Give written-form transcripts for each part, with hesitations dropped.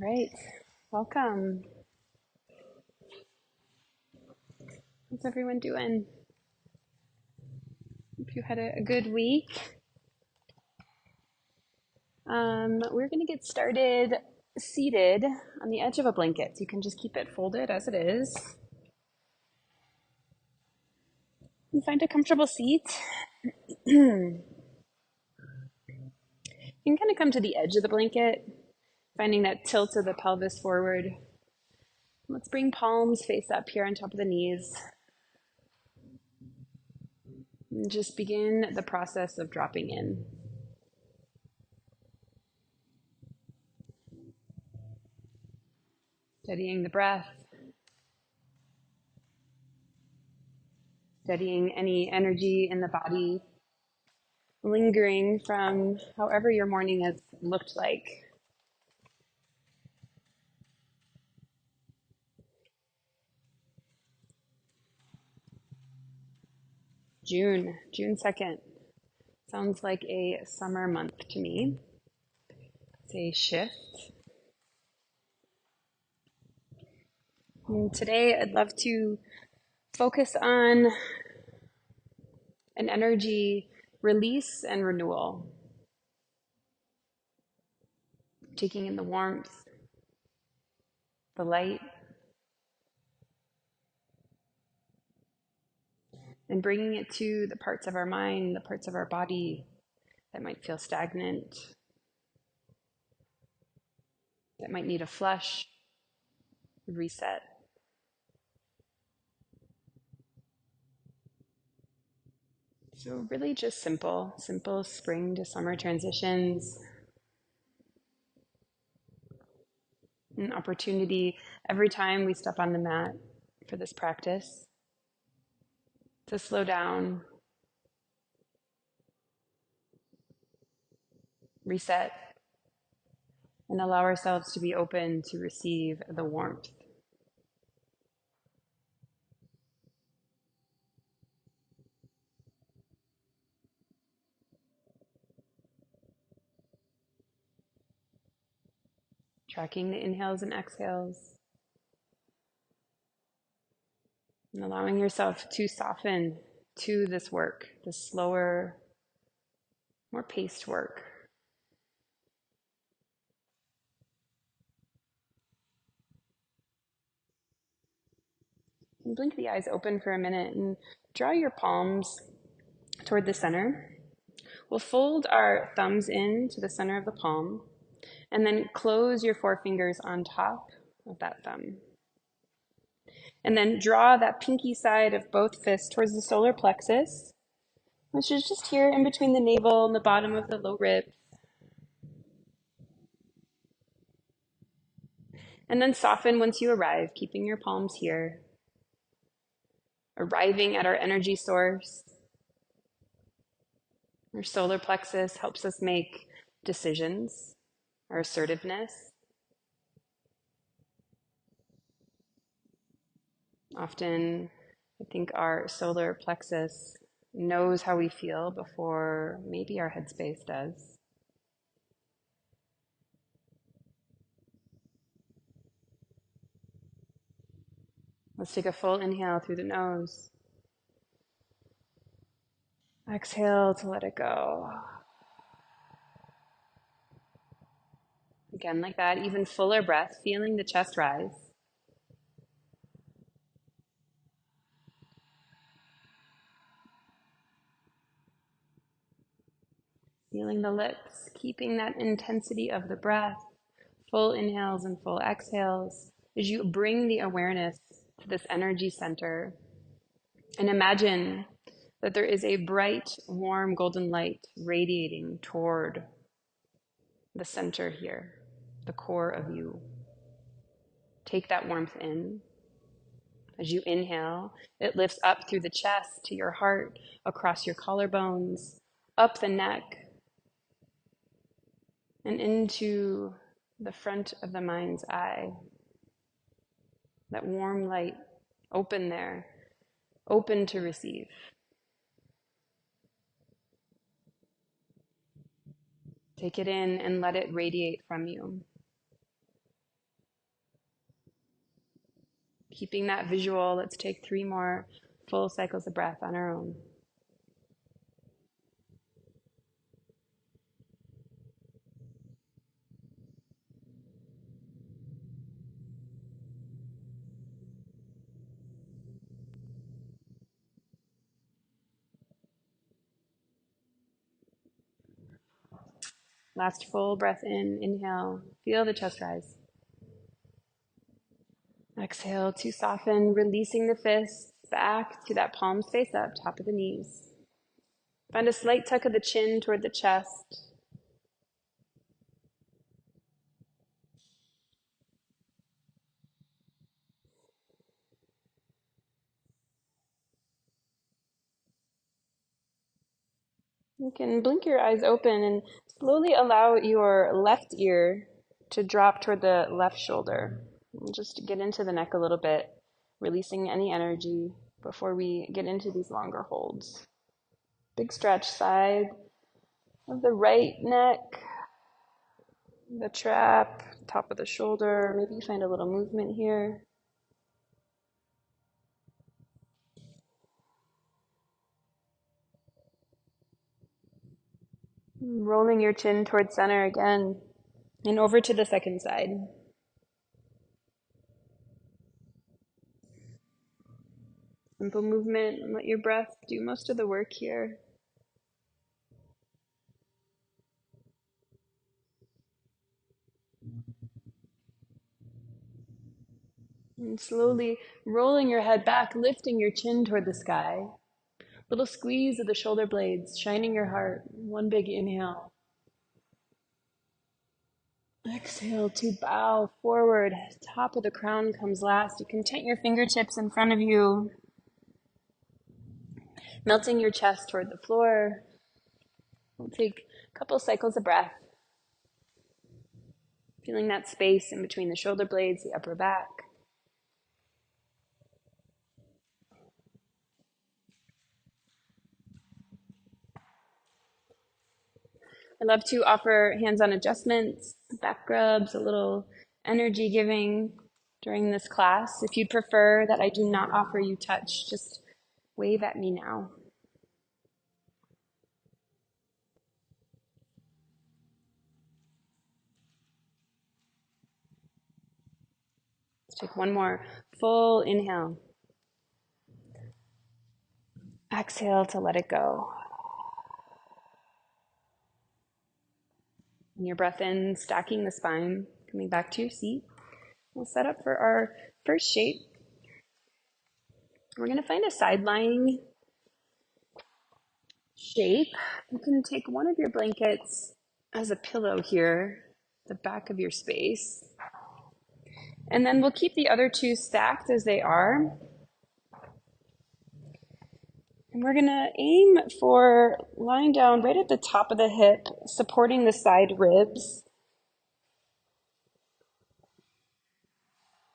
Right. Welcome. How's everyone doing? Hope you had a good week. We're going to get started seated on the edge of a blanket. So you can just keep it folded as it is. And find a comfortable seat. You can kind of come to the edge of the blanket, finding that tilt of the pelvis forward. Let's bring palms face up here on top of the knees. And just begin the process of dropping in. Steadying the breath. Steadying any energy in the body. Lingering from however your morning has looked like. June 2nd. Sounds like a summer month to me. It's a shift. And today I'd love to focus on an energy release and renewal. Taking in the warmth, the light, and bringing it to the parts of our mind, the parts of our body that might feel stagnant, that might need a flush, reset. So really just simple spring to summer transitions. An opportunity every time we step on the mat for this practice to slow down, reset, and allow ourselves to be open to receive the warmth. Tracking the inhales and exhales, and allowing yourself to soften to this work, this slower, more paced work. And blink the eyes open for a minute and draw your palms toward the center. We'll fold our thumbs in to the center of the palm and then close your forefingers on top of that thumb. And then draw that pinky side of both fists towards the solar plexus, which is just here in between the navel and the bottom of the low ribs. And then soften once you arrive, keeping your palms here. Arriving at our energy source. Our solar plexus helps us make decisions, our assertiveness. Often, I think our solar plexus knows how we feel before maybe our headspace does. Let's take a full inhale through the nose. Exhale to let it go. Again, like that, even fuller breath, feeling the chest rise. Feeling the lips, keeping that intensity of the breath, full inhales and full exhales, as you bring the awareness to this energy center. And imagine that there is a bright, warm, golden light radiating toward the center here, the core of you. Take that warmth in. As you inhale, it lifts up through the chest to your heart, across your collarbones, up the neck, and into the front of the mind's eye. That warm light, open there, open to receive. Take it in and let it radiate from you. Keeping that visual, let's take 3 more full cycles of breath on our own. Last full breath in, inhale, feel the chest rise. Exhale to soften, releasing the fists back to that palms face up, top of the knees. Find a slight tuck of the chin toward the chest. You can blink your eyes open and slowly allow your left ear to drop toward the left shoulder. And just get into the neck a little bit, releasing any energy before we get into these longer holds. Big stretch, side of the right neck, the trap, top of the shoulder. Maybe you find a little movement here. Rolling your chin towards center again, and over to the second side. Simple movement, and let your breath do most of the work here. And slowly rolling your head back, lifting your chin toward the sky. Little squeeze of the shoulder blades, shining your heart. One big inhale. Exhale to bow forward. Top of the crown comes last. You can tent your fingertips in front of you, melting your chest toward the floor. We'll take a couple cycles of breath, feeling that space in between the shoulder blades, the upper back. I love to offer hands-on adjustments, back rubs, a little energy giving during this class. If you'd prefer that I do not offer you touch, just wave at me now. Let's take one more full inhale. Exhale to let it go. And your breath in, stacking the spine, coming back to your seat. We'll set up for our first shape. We're going to find a side lying shape. You can take one of your blankets as a pillow here, the back of your space. And then we'll keep the other 2 stacked as they are. And we're going to aim for lying down right at the top of the hip, supporting the side ribs.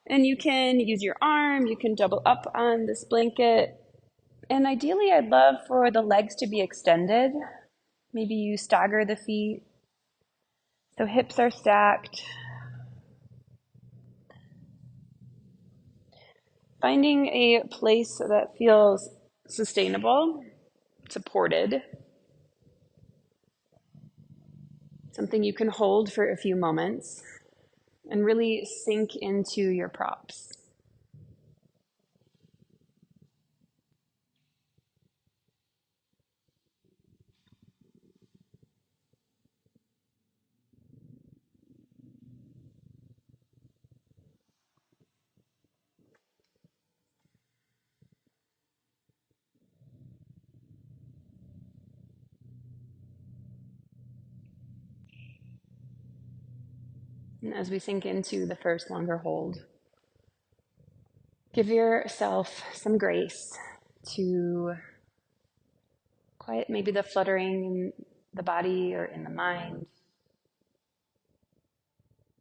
And you can use your arm, you can double up on this blanket. And ideally, I'd love for the legs to be extended. Maybe you stagger the feet, so hips are stacked. Finding a place that feels sustainable, supported, something you can hold for a few moments, and really sink into your props. And as we sink into the first longer hold, give yourself some grace to quiet maybe the fluttering in the body or in the mind.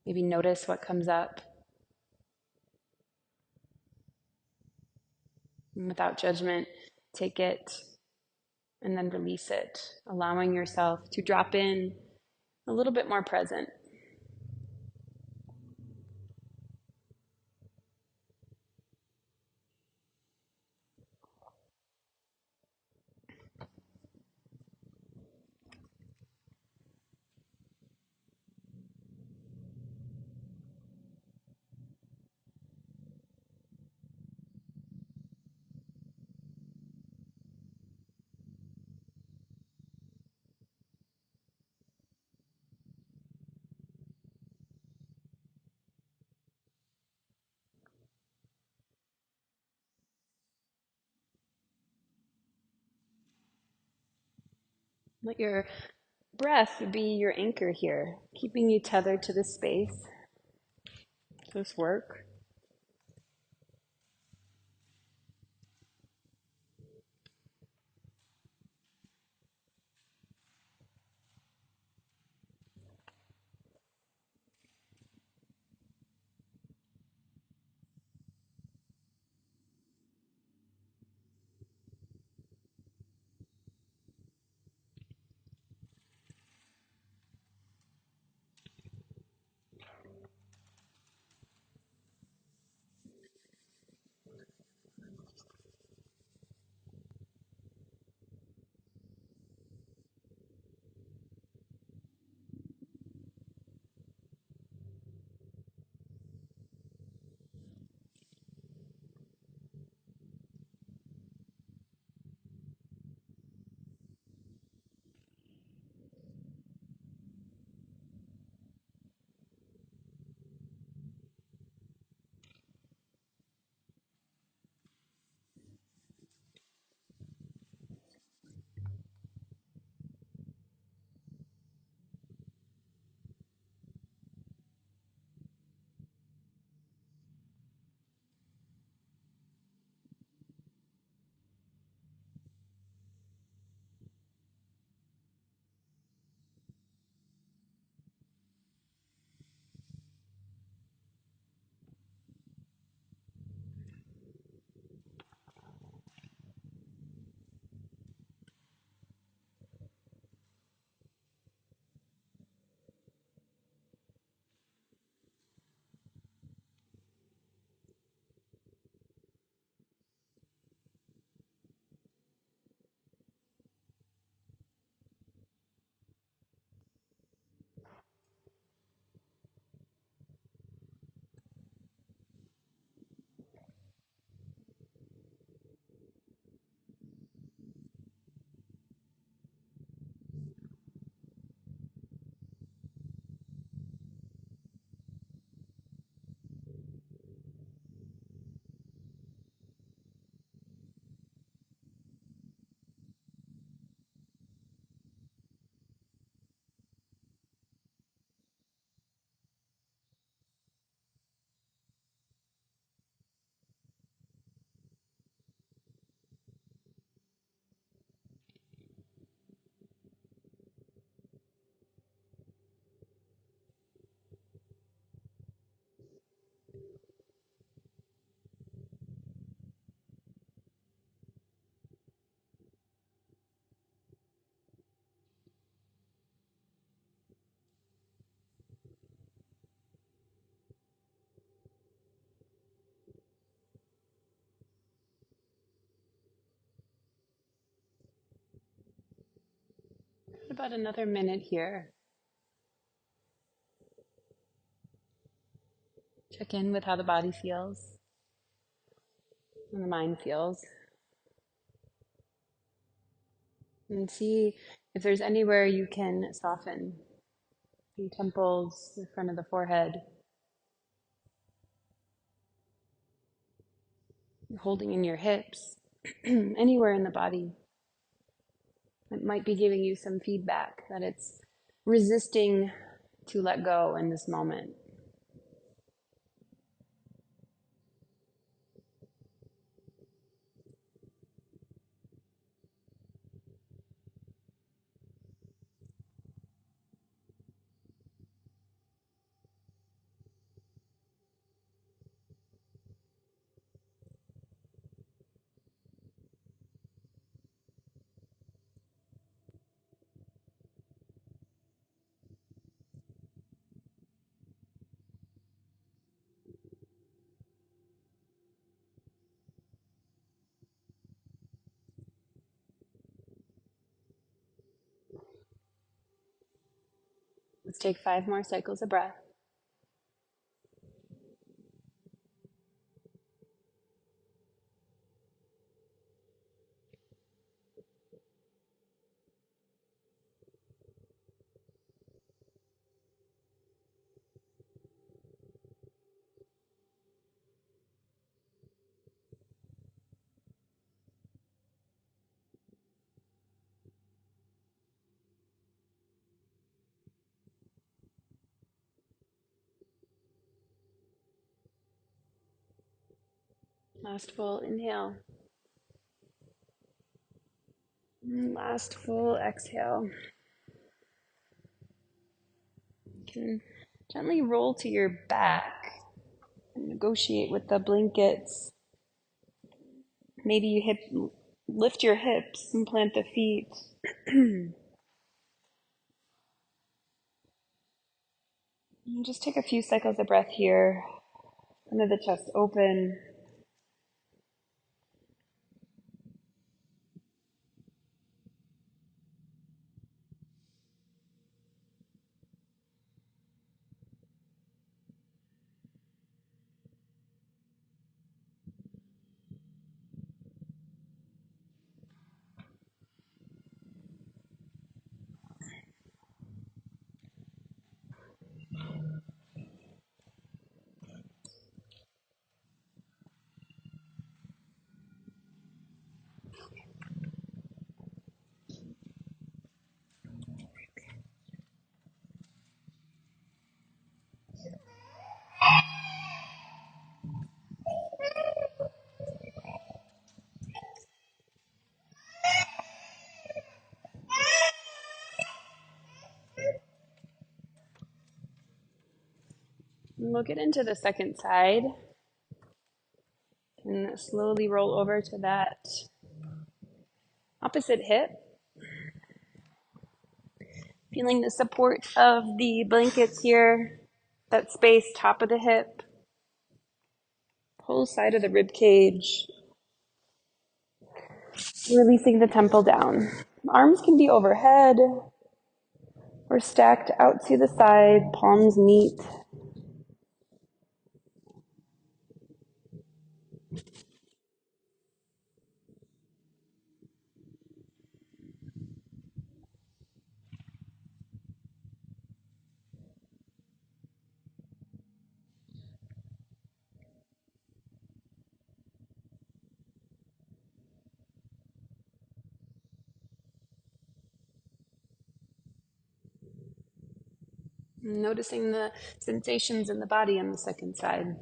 Maybe notice what comes up. And without judgment, take it and then release it, allowing yourself to drop in a little bit more present. Let your breath be your anchor here, keeping you tethered to this space, this work. About another minute here. Check in with how the body feels and the mind feels. And see if there's anywhere you can soften. The temples, the front of the forehead, holding in your hips, anywhere in the body. It might be giving you some feedback that it's resisting to let go in this moment. Let's take 5 more cycles of breath. Last full inhale. And last full exhale. You can gently roll to your back and negotiate with the blankets. Maybe you lift your hips and plant the feet. And just take a few cycles of breath here. Front of the chest open. And we'll get into the second side and slowly roll over to that opposite hip. Feeling the support of the blankets here, that space, top of the hip, whole side of the rib cage. Releasing the temple down. Arms can be overhead or stacked out to the side, palms meet. Noticing the sensations in the body on the second side.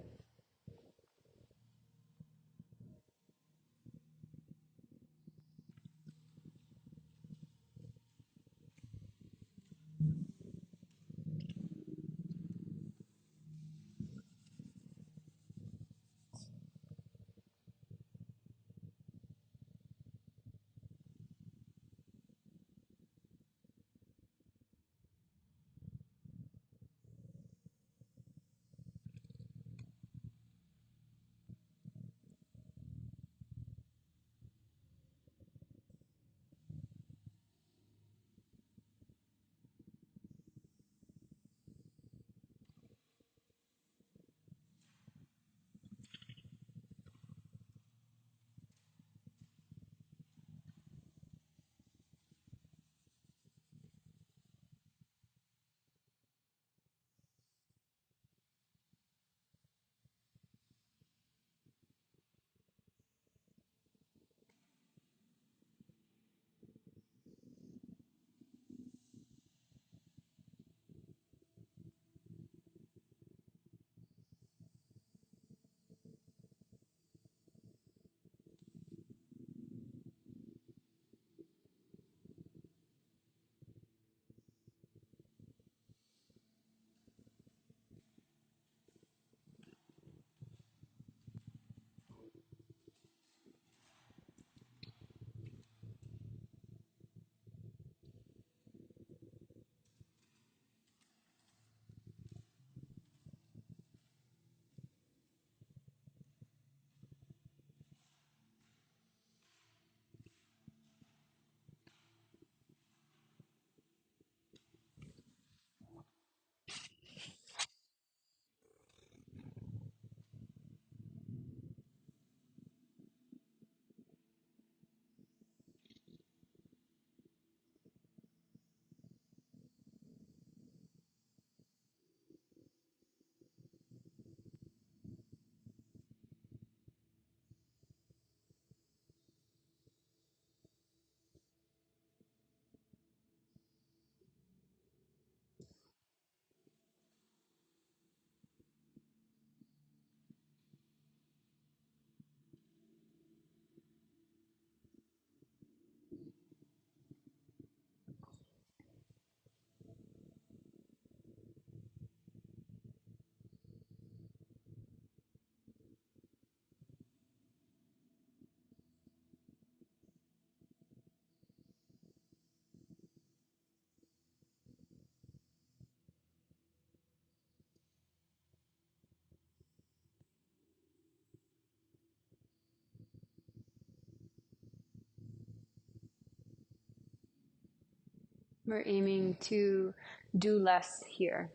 We're aiming to do less here,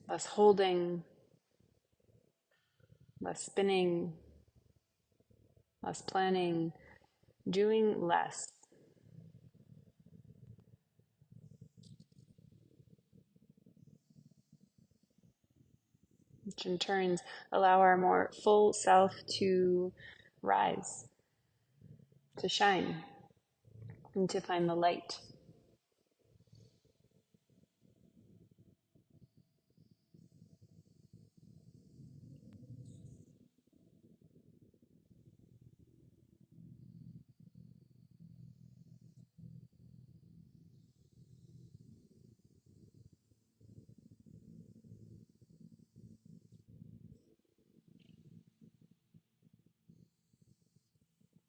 less holding, less spinning, less planning, doing less. Which in turns allow our more full self to rise, to shine, and to find the light.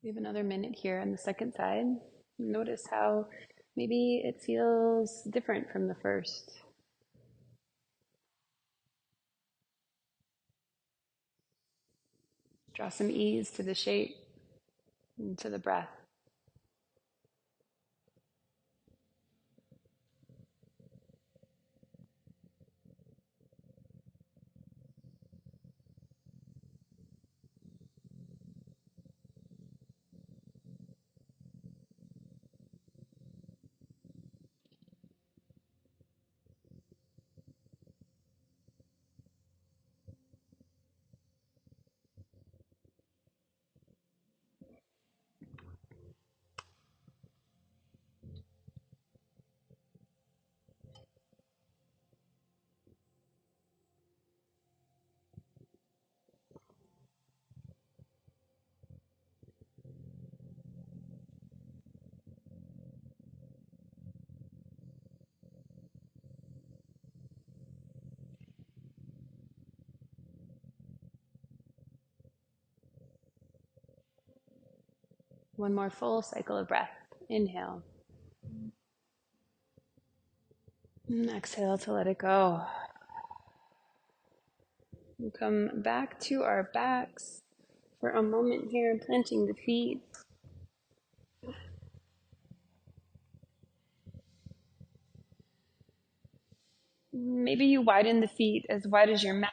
We have another minute here on the second side. Notice how maybe it feels different from the first. Draw some ease to the shape and to the breath. One more full cycle of breath. Inhale. And exhale to let it go. We'll come back to our backs for a moment here, planting the feet. Maybe you widen the feet as wide as your mat,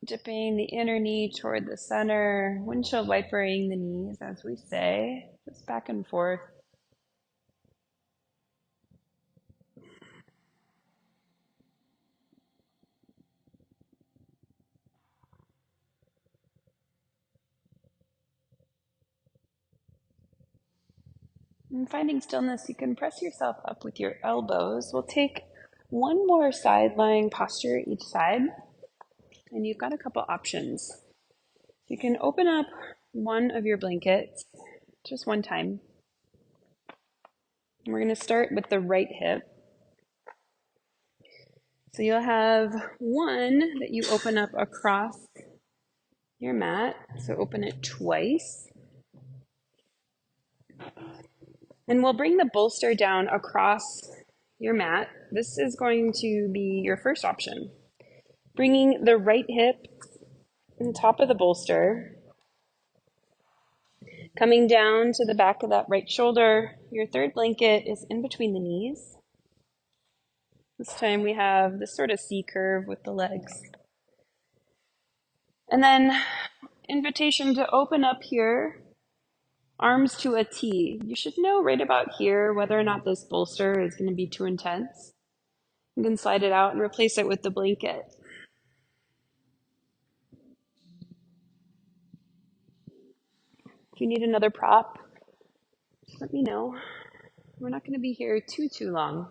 dipping the inner knee toward the center, windshield wipering the knees, as we say, just back and forth. And finding stillness, you can press yourself up with your elbows. We'll take one more side lying posture each side, and you've got a couple options. You can open up one of your blankets just one time. And we're going to start with the right hip. So you'll have one that you open up across your mat. So open it twice. And we'll bring the bolster down across your mat. This is going to be your first option. Bringing the right hip on top of the bolster, coming down to the back of that right shoulder. Your third blanket is in between the knees. This time we have this sort of C curve with the legs. And then invitation to open up here, arms to a T. You should know right about here whether or not this bolster is going to be too intense. You can slide it out and replace it with the blanket. If you need another prop, let me know. We're not going to be here too long.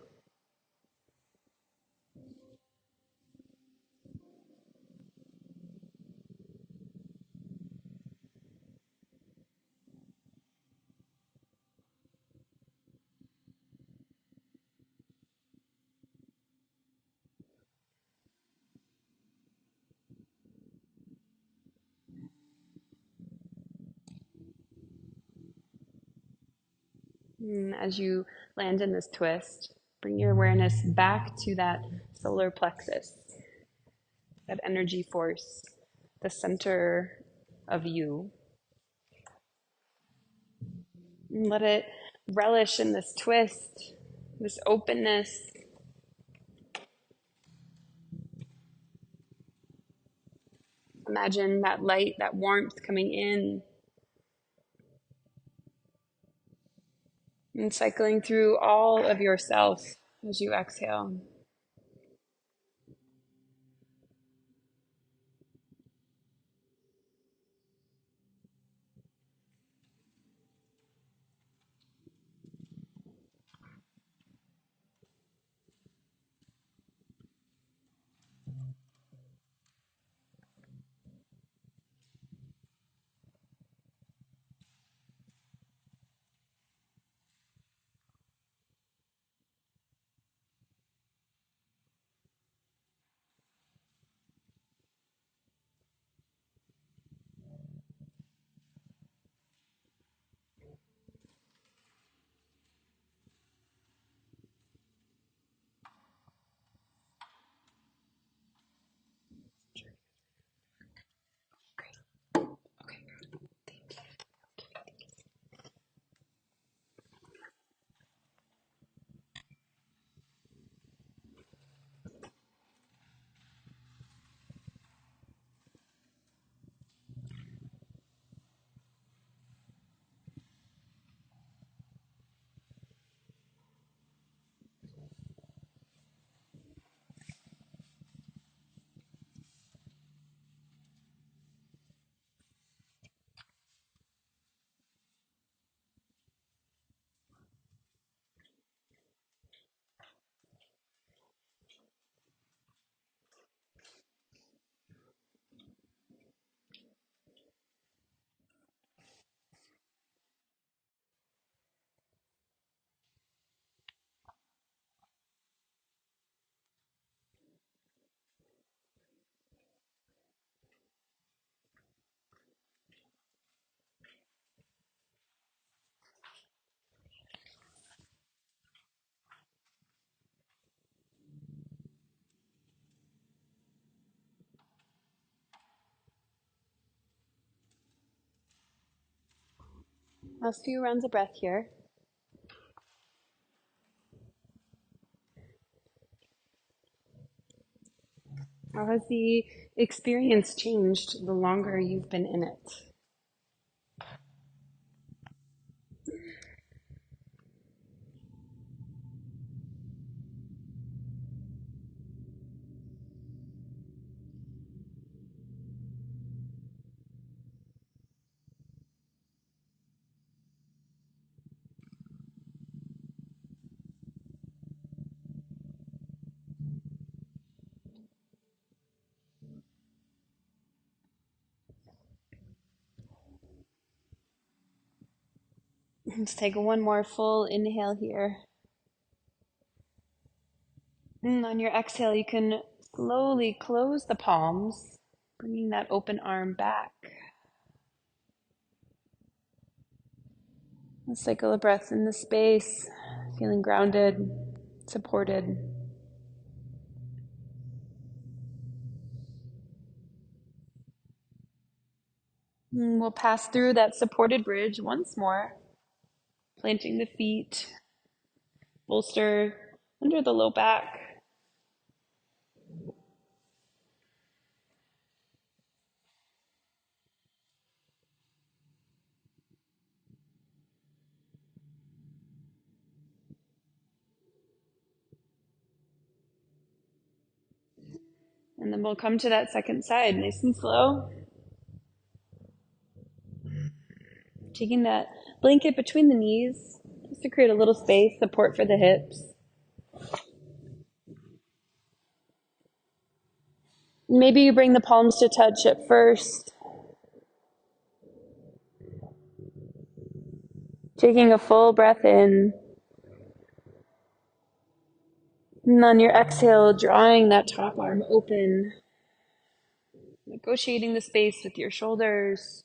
As you land in this twist, bring your awareness back to that solar plexus, that energy force, the center of you. And let it relish in this twist, this openness. Imagine that light, that warmth coming in and cycling through all of yourself as you exhale. Last few rounds of breath here. How has the experience changed the longer you've been in it? Let's take one more full inhale here. And on your exhale, you can slowly close the palms, bringing that open arm back. A cycle of breath in the space, feeling grounded, supported. And we'll pass through that supported bridge once more, planting the feet, bolster under the low back. And then we'll come to that second side, nice and slow. Taking that blanket between the knees, just to create a little space, support for the hips. Maybe you bring the palms to touch at first. Taking a full breath in. And on your exhale, drawing that top arm open. Negotiating the space with your shoulders.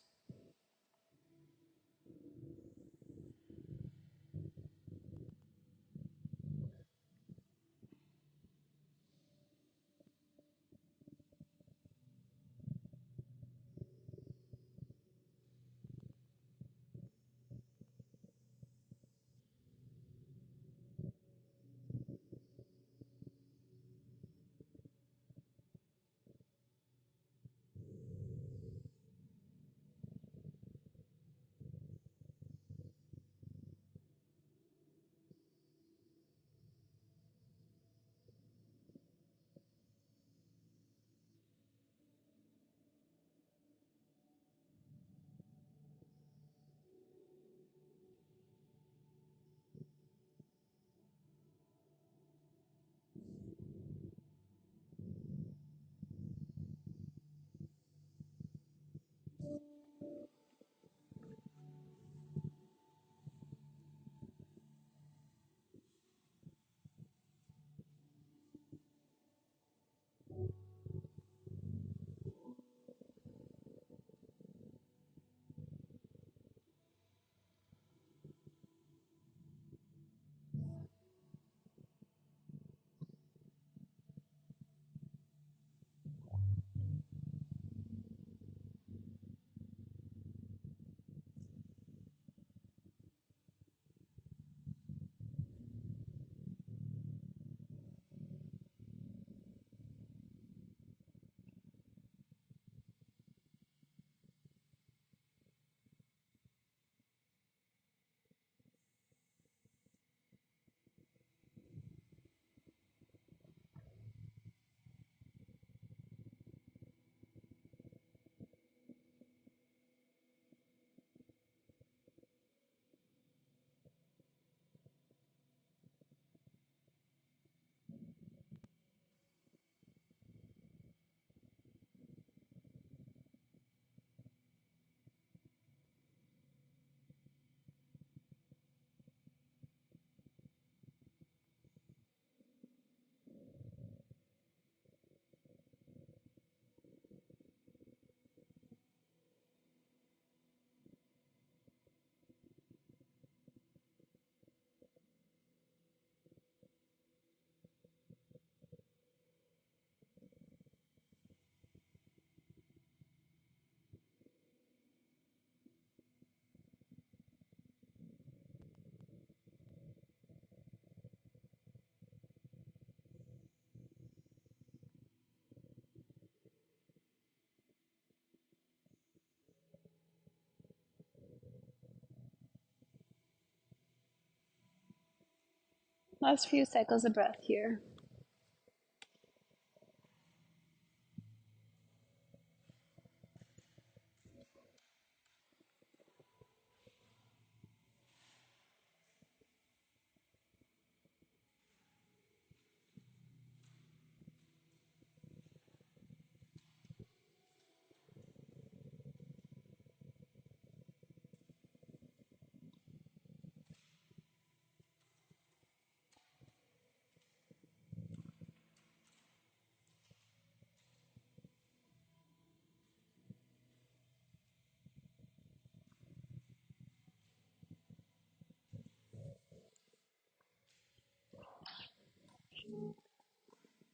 Last few cycles of breath here.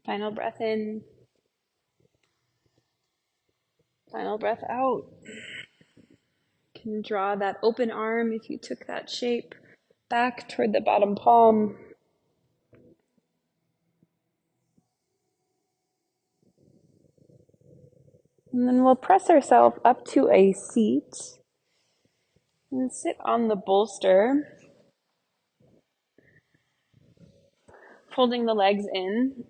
Final breath in. Final breath out. You can draw that open arm if you took that shape back toward the bottom palm. And then we'll press ourselves up to a seat and sit on the bolster, folding the legs in.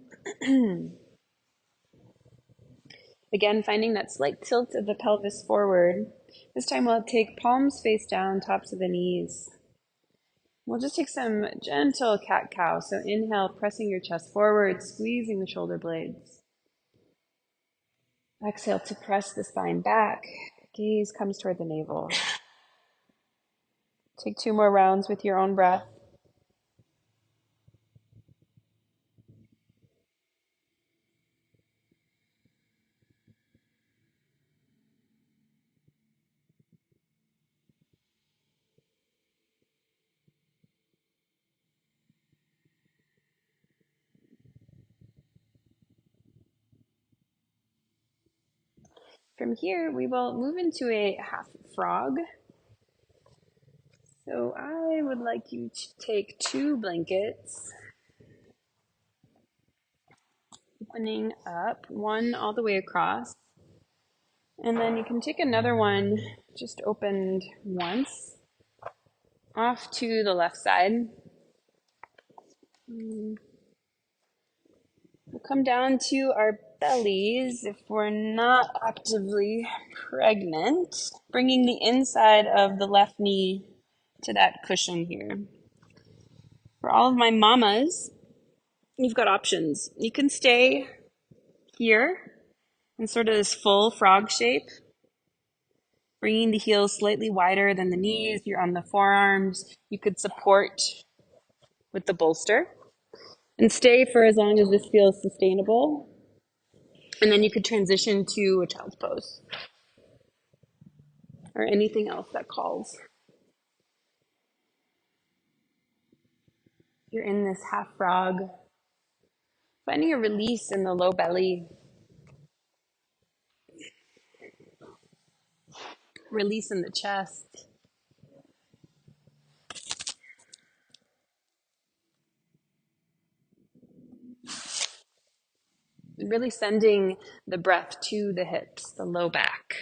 Again, finding that slight tilt of the pelvis forward. This time we'll take palms face down, tops of the knees. We'll just take some gentle cat-cow. So inhale, pressing your chest forward, squeezing the shoulder blades. Exhale to press the spine back. Gaze comes toward the navel. Take 2 more rounds with your own breath. From here, we will move into a half frog. So I would like you to take 2 blankets, opening up, one all the way across. And then you can take another one, just opened once, off to the left side. We'll come down to our bellies if we're not actively pregnant, bringing the inside of the left knee to that cushion here. For all of my mamas, you've got options. You can stay here in sort of this full frog shape, bringing the heels slightly wider than the knees. You're on the forearms. You could support with the bolster and stay for as long as this feels sustainable. And then you could transition to a child's pose or anything else that calls. You're in this half frog, finding a release in the low belly, release in the chest. Really sending the breath to the hips, the low back.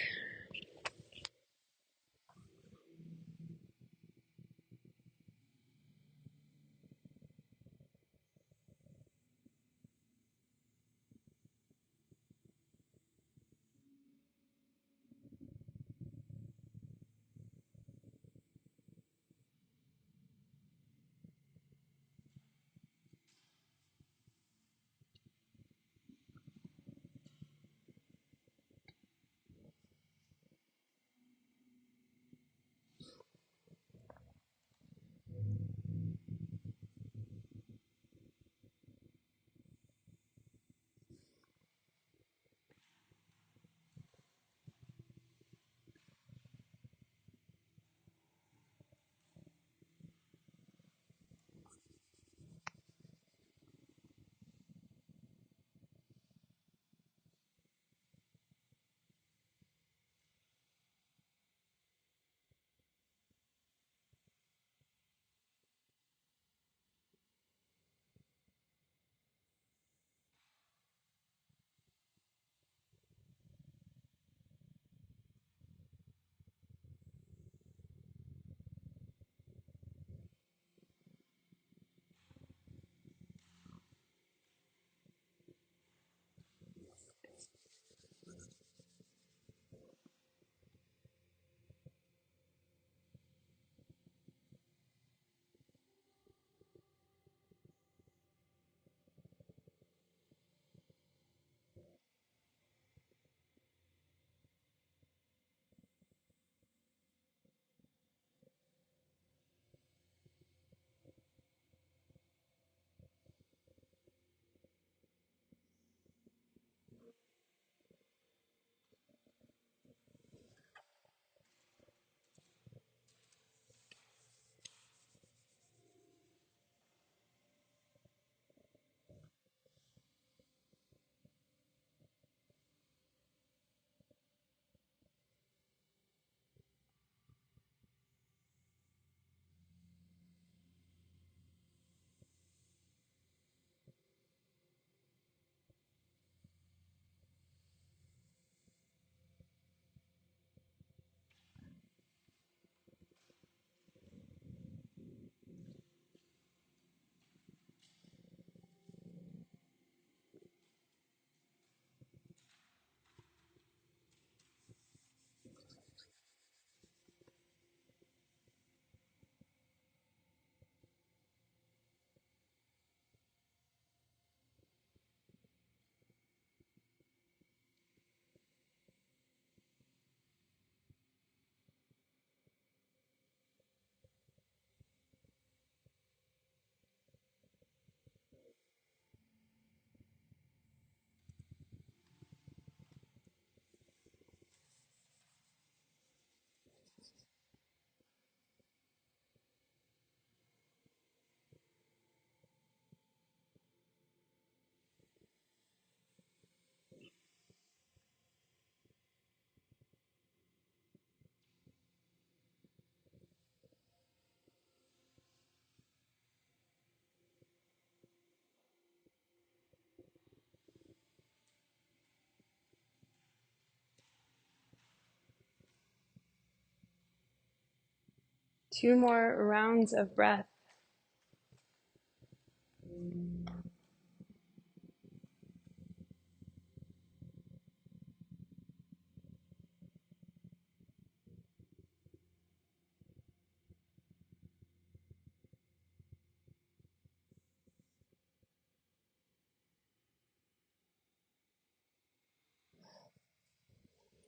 2 more rounds of breath.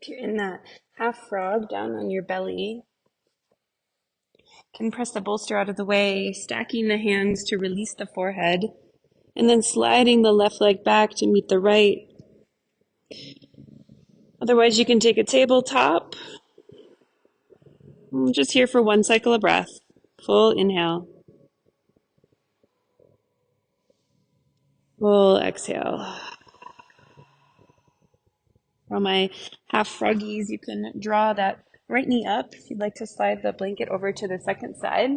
If you're in that half frog down on your belly, can press the bolster out of the way, stacking the hands to release the forehead, and then sliding the left leg back to meet the right. Otherwise, you can take a tabletop. I'm just here for 1 cycle of breath. Full inhale. Full exhale. For my half froggies, you can draw that right knee up if you'd like to slide the blanket over to the second side.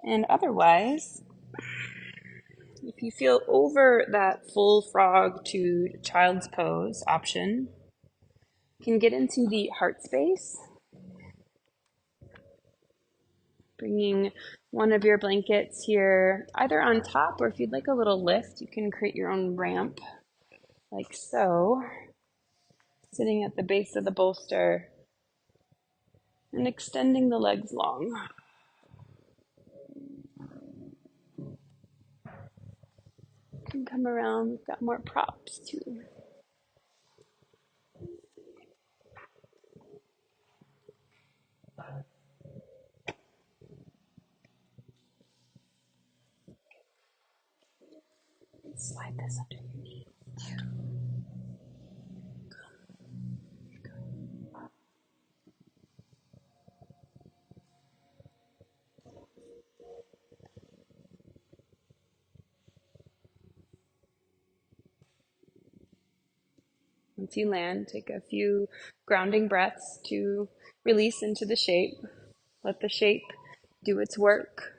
And otherwise, if you feel over that full frog to child's pose option, you can get into the heart space, bringing one of your blankets here either on top, or if you'd like a little lift, you can create your own ramp like so, sitting at the base of the bolster and extending the legs long. You can come around, we've got more props too. Slide this under your knee. Once you land, take a few grounding breaths to release into the shape. Let the shape do its work.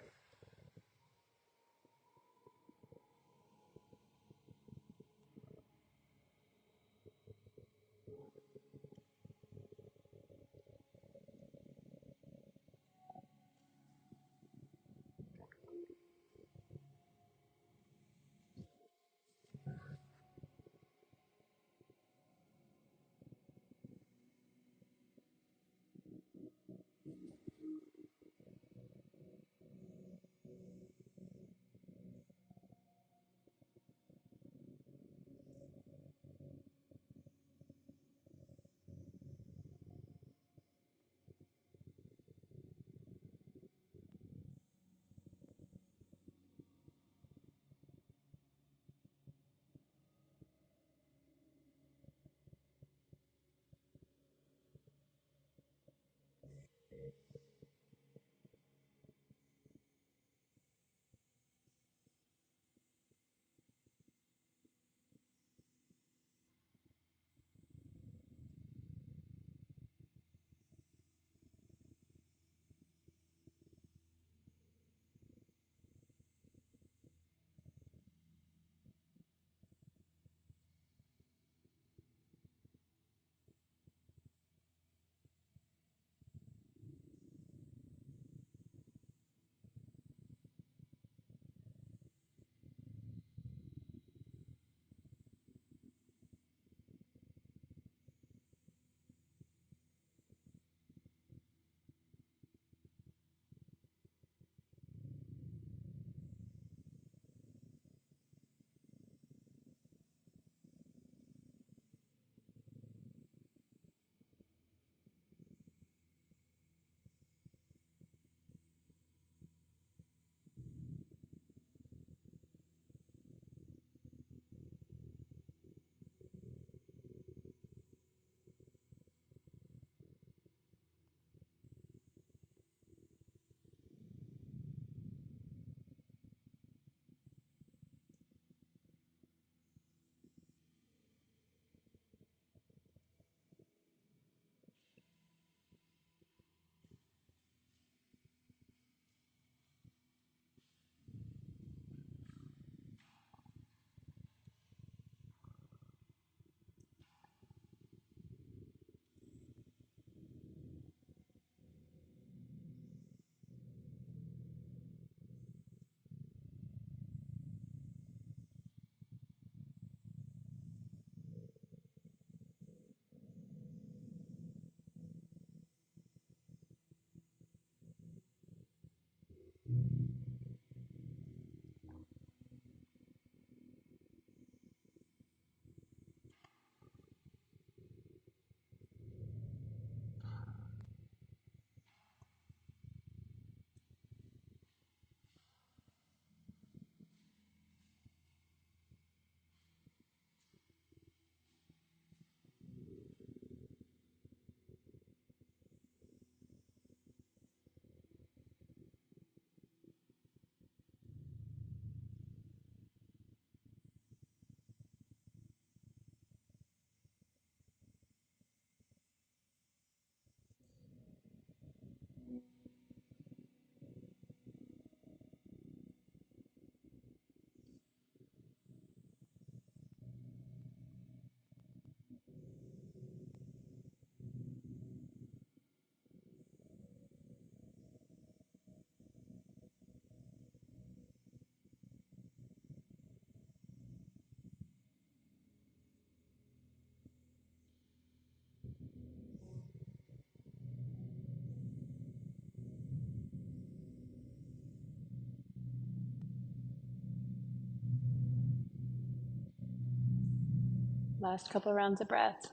Last couple rounds of breath.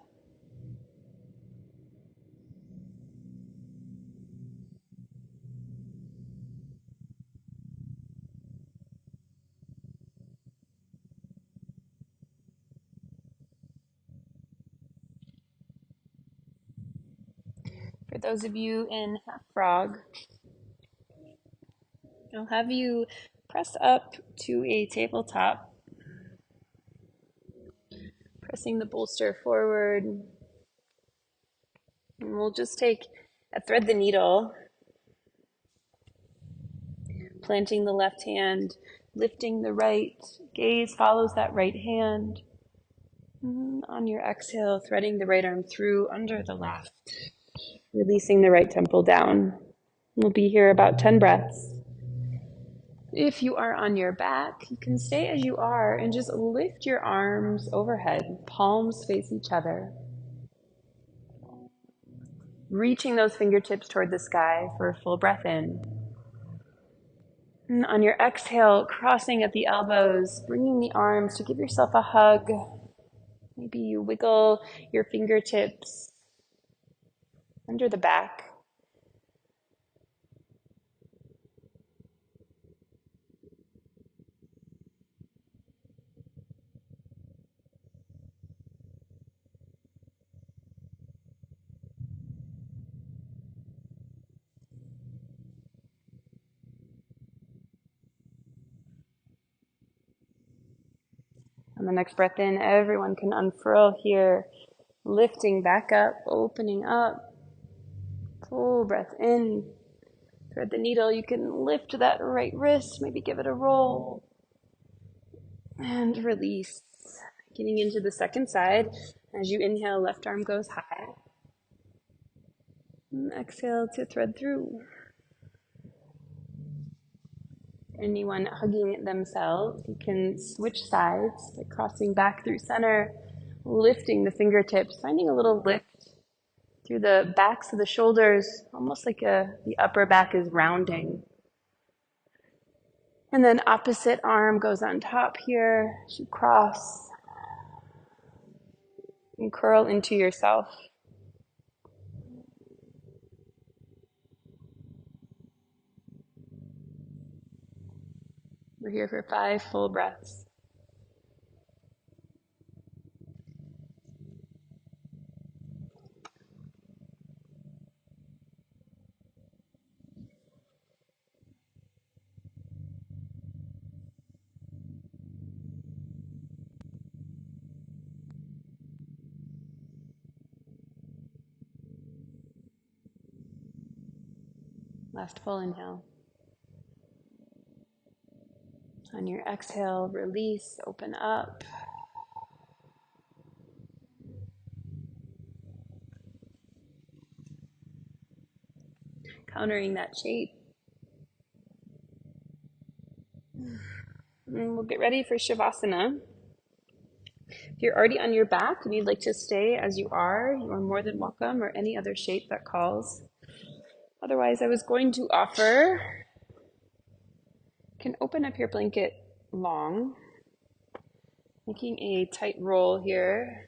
For those of you in half frog, I'll have you press up to a tabletop, pressing the bolster forward. And we'll just take a thread the needle, planting the left hand, lifting the right, gaze follows that right hand. And on your exhale, threading the right arm through under the left, releasing the right temple down. We'll be here about 10 breaths. If you are on your back, you can stay as you are and just lift your arms overhead, palms face each other. Reaching those fingertips toward the sky for a full breath in. And on your exhale, crossing at the elbows, bringing the arms to give yourself a hug. Maybe you wiggle your fingertips under the back. On the next breath in, everyone can unfurl here, lifting back up, opening up. Full breath in. Thread the needle. You can lift that right wrist, maybe give it a roll. And release. Getting into the second side. As you inhale, left arm goes high. And exhale to thread through. Anyone hugging themselves, you can switch sides by crossing back through center, lifting the fingertips, finding a little lift through the backs of the shoulders, almost like the upper back is rounding. And then opposite arm goes on top here as you cross and curl into yourself. We're here for 5 full breaths. Last full inhale. On your exhale, release, open up. Countering that shape. And we'll get ready for Shavasana. If you're already on your back and you'd like to stay as you are more than welcome, or any other shape that calls. Otherwise, I was going to offer, you can open up your blanket long, making a tight roll here.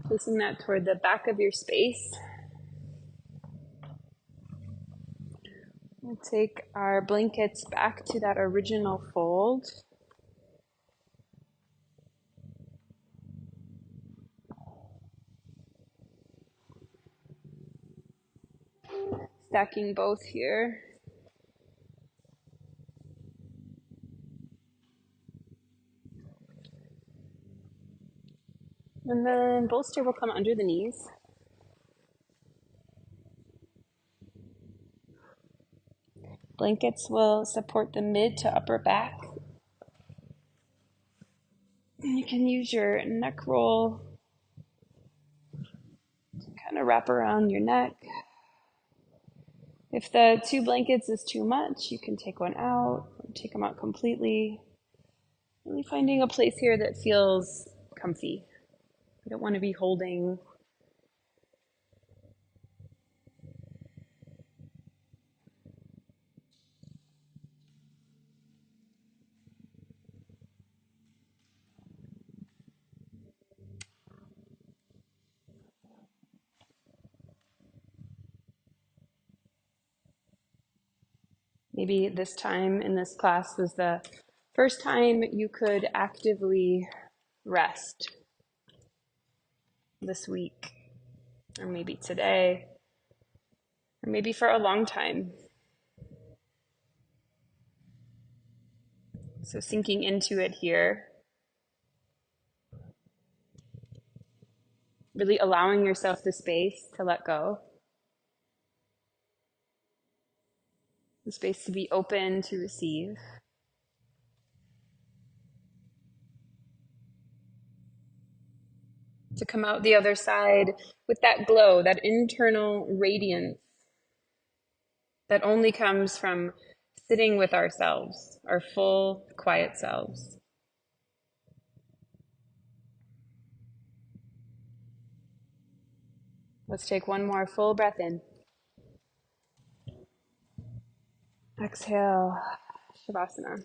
Placing that toward the back of your space. We'll take our blankets back to that original fold. Stacking both here. And then bolster will come under the knees. Blankets will support the mid to upper back. And you can use your neck roll to kind of wrap around your neck. If the 2 blankets is too much, you can take one out, or take them out completely. Really finding a place here that feels comfy. We don't want to be holding. Maybe this time in this class was the first time you could actively rest this week, or maybe today, or maybe for a long time. So sinking into it here, really allowing yourself the space to let go, the space to be open to receive. To come out the other side with that glow, that internal radiance that only comes from sitting with ourselves, our full, quiet selves. Let's take one more full breath in. Exhale, Shavasana.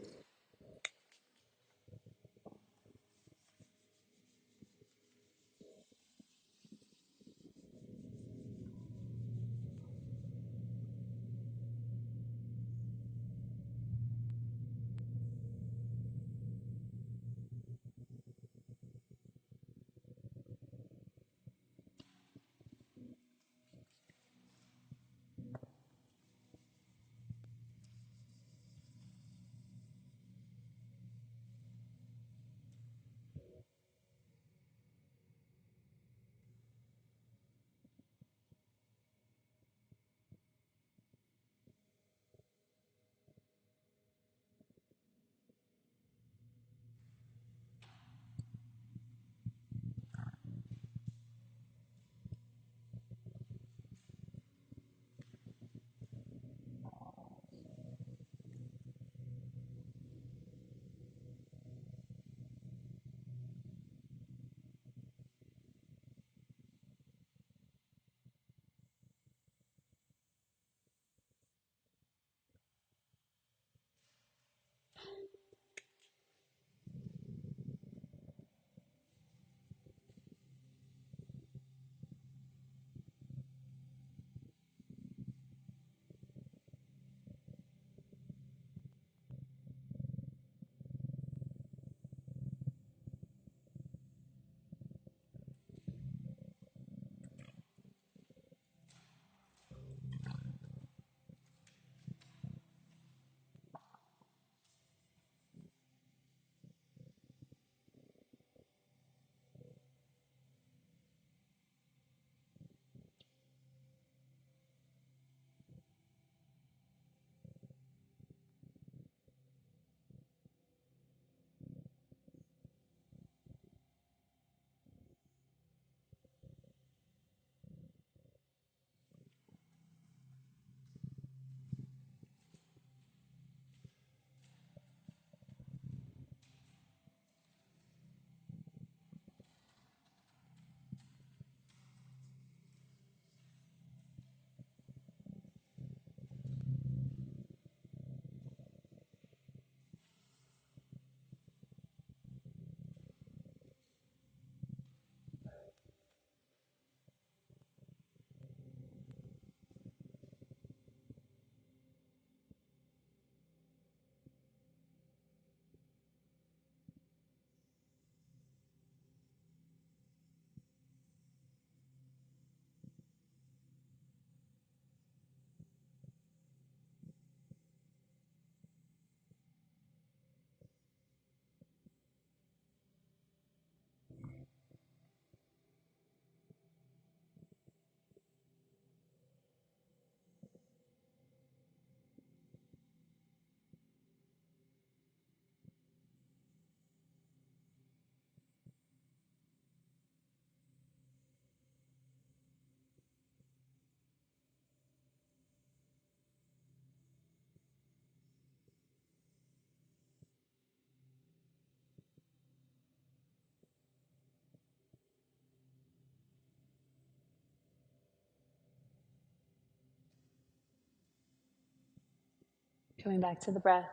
Coming back to the breath,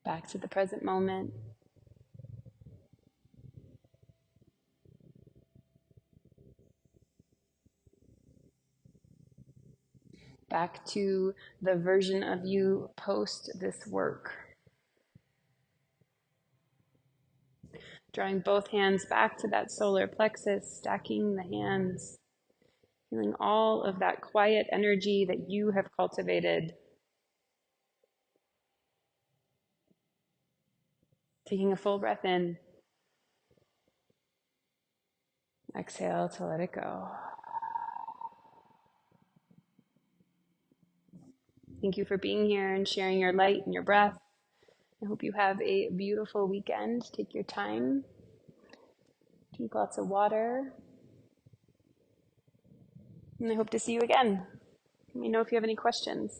back to the present moment. Back to the version of you post this work. Drawing both hands back to that solar plexus, stacking the hands, feeling all of that quiet energy that you have cultivated. Taking a full breath in. Exhale to let it go. Thank you for being here and sharing your light and your breath. I hope you have a beautiful weekend. Take your time. Drink lots of water. And I hope to see you again. Let me know if you have any questions.